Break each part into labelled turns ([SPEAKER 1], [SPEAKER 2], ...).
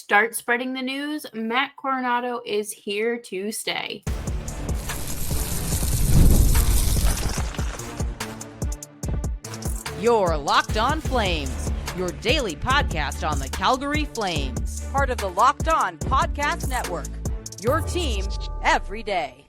[SPEAKER 1] Start spreading the news. Matt Coronato is here to stay.
[SPEAKER 2] You're Locked On Flames, your daily podcast on the Calgary Flames. Part of the Locked On Podcast Network, your team every day.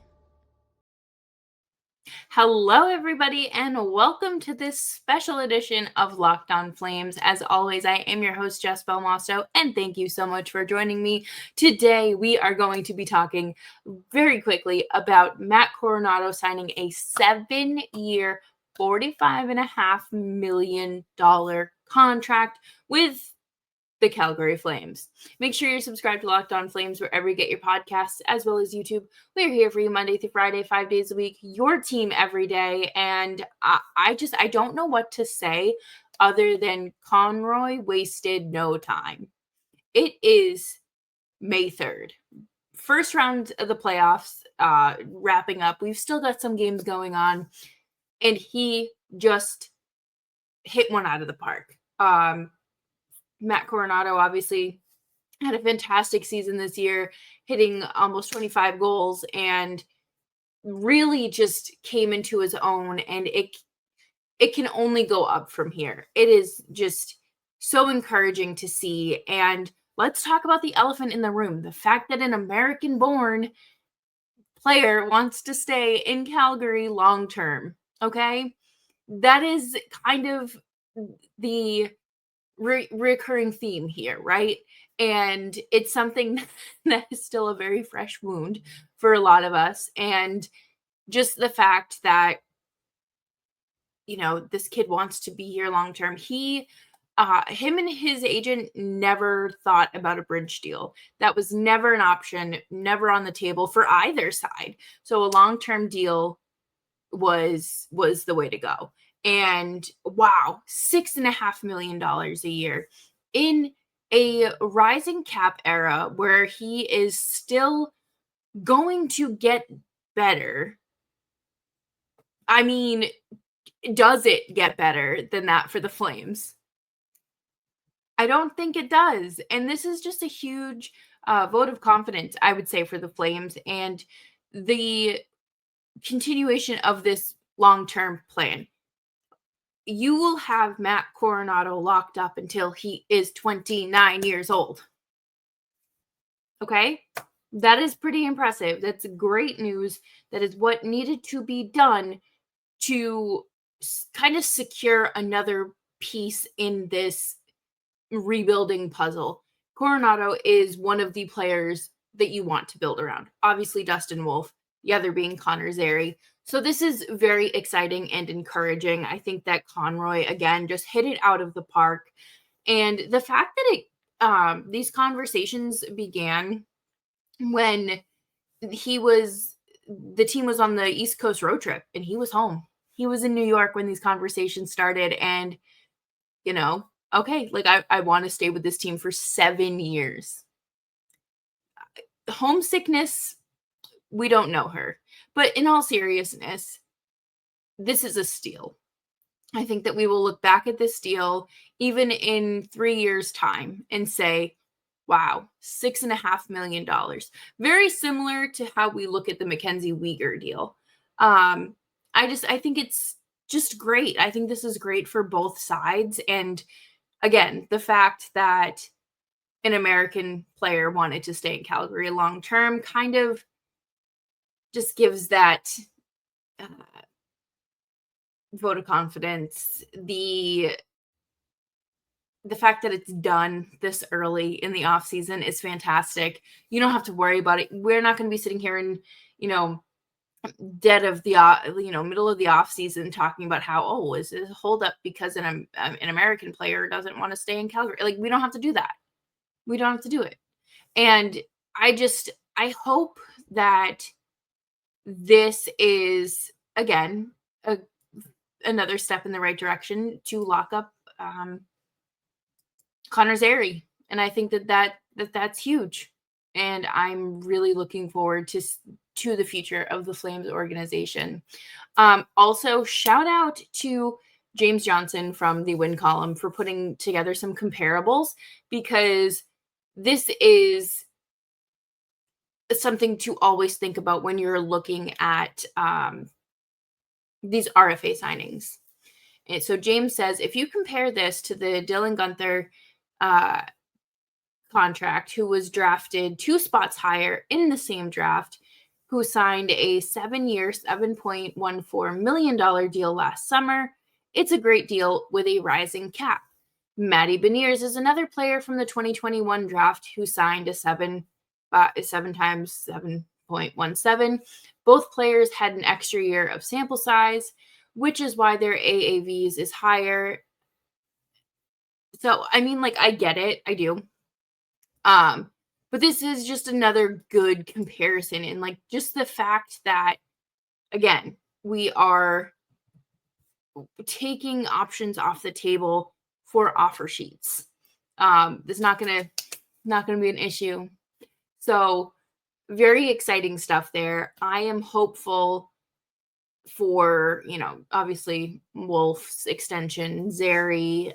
[SPEAKER 1] Hello, everybody, and welcome to this special edition of Locked On Flames. As always, I am your host, Jess Belmosto, and thank you so much for joining me. Today, we are going to be talking very quickly about Matt Coronato signing a 7-year, $45.5 million contract with the Calgary Flames. Make sure you're subscribed to Locked On Flames wherever you get your podcasts, as well as YouTube. We're here for you Monday through Friday, 5 days a week, your team every day. And I don't know what to say other than Conroy wasted no time. It is May 3rd. First round of the playoffs wrapping up. We've still got some games going on. And he just hit one out of the park. Matt Coronato obviously had a fantastic season this year, hitting almost 25 goals and really just came into his own, and it can only go up from here. It is just so encouraging to see. And let's talk about the elephant in the room, the fact that an American-born player wants to stay in Calgary long term. Okay? That is kind of the recurring theme here, right? And it's something that is still a very fresh wound for a lot of us. And just the fact that, this kid wants to be here long term. Him and his agent never thought about a bridge deal. That was never an option, never on the table for either side. So a long-term deal was the way to go. And wow, $6.5 million a year in a rising cap era where he is still going to get better. I mean, does it get better than that for the Flames? I don't think it does. And this is just a huge vote of confidence, I would say, for the Flames and the continuation of this long-term plan. You will have Matt Coronato locked up until he is 29 years old. Okay? That is pretty impressive. That's great news. That is what needed to be done to kind of secure another piece in this rebuilding puzzle. Coronato is one of the players that you want to build around. Obviously, Dustin Wolf, the other being Connor Zary. So this is very exciting and encouraging. I think that Conroy, again, just hit it out of the park. And the fact that these conversations began when the team was on the East Coast road trip and he was home. He was in New York when these conversations started. And, okay, like I want to stay with this team for 7 years. Homesickness, we don't know her. But in all seriousness, this is a steal. I think that we will look back at this deal even in 3 years' time and say, wow, $6.5 million. Very similar to how we look at the Mackenzie Weegar deal. I think it's just great. I think this is great for both sides. And again, the fact that an American player wanted to stay in Calgary long term kind of just gives that vote of confidence. The fact that it's done this early in the off season is fantastic. You don't have to worry about it. We're not going to be sitting here in, dead of the, middle of the off season talking about how, is it a holdup because an American player doesn't want to stay in Calgary? Like, we don't have to do that. We don't have to do it. And I hope that this is, again, another step in the right direction to lock up Connor Zary. And I think that's huge. And I'm really looking forward to the future of the Flames organization. Also, shout out to James Johnson from the Win column for putting together some comparables, because this is something to always think about when you're looking at these RFA signings. And so James says, if you compare this to the Dylan Guenther contract, who was drafted 2 spots higher in the same draft, who signed a 7-year, $7.14 million deal last summer, it's a great deal with a rising cap. Matty Beniers is another player from the 2021 draft who signed a 7 times 7.17. Both players had an extra year of sample size, which is why their AAVs is higher. So, I mean, like, I get it. I do. But this is just another good comparison. And like, just the fact that, again, we are taking options off the table for offer sheets. It's not gonna be an issue. So very exciting stuff there. I am hopeful for, obviously Wolf's extension, Zary,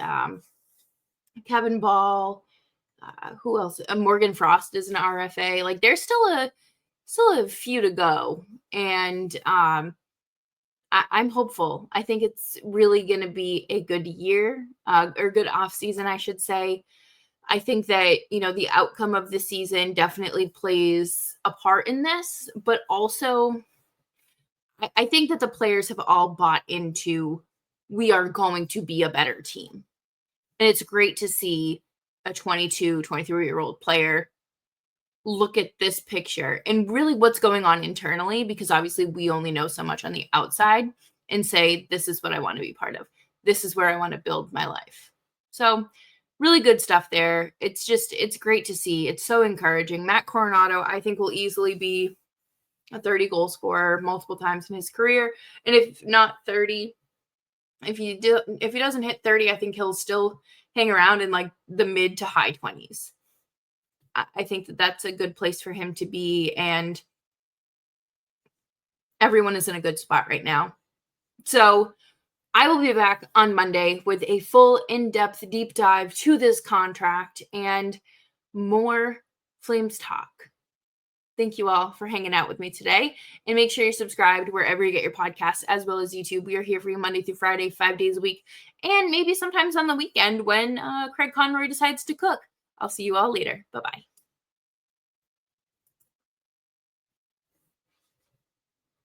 [SPEAKER 1] Kevin Ball, who else? Morgan Frost is an RFA. Like, there's still a few to go, and I'm hopeful. I think it's really going to be a good year, or good off season, I should say. I think that, the outcome of the season definitely plays a part in this, but also I think that the players have all bought into, we are going to be a better team. And it's great to see a 22, 23-year-old player look at this picture and really what's going on internally, because obviously we only know so much on the outside, and say, this is what I want to be part of. This is where I want to build my life. So really good stuff there. It's great to see. It's so encouraging. Matt Coronato, I think, will easily be a 30 goal scorer multiple times in his career. And if not 30, if he doesn't hit 30, I think he'll still hang around in like the mid to high 20s. I think that that's a good place for him to be, and everyone is in a good spot right now. So I will be back on Monday with a full in-depth deep dive to this contract and more Flames talk. Thank you all for hanging out with me today, and make sure you're subscribed wherever you get your podcasts, as well as YouTube. We are here for you Monday through Friday, 5 days a week, and maybe sometimes on the weekend when Craig Conroy decides to cook. I'll see you all later. Bye-bye.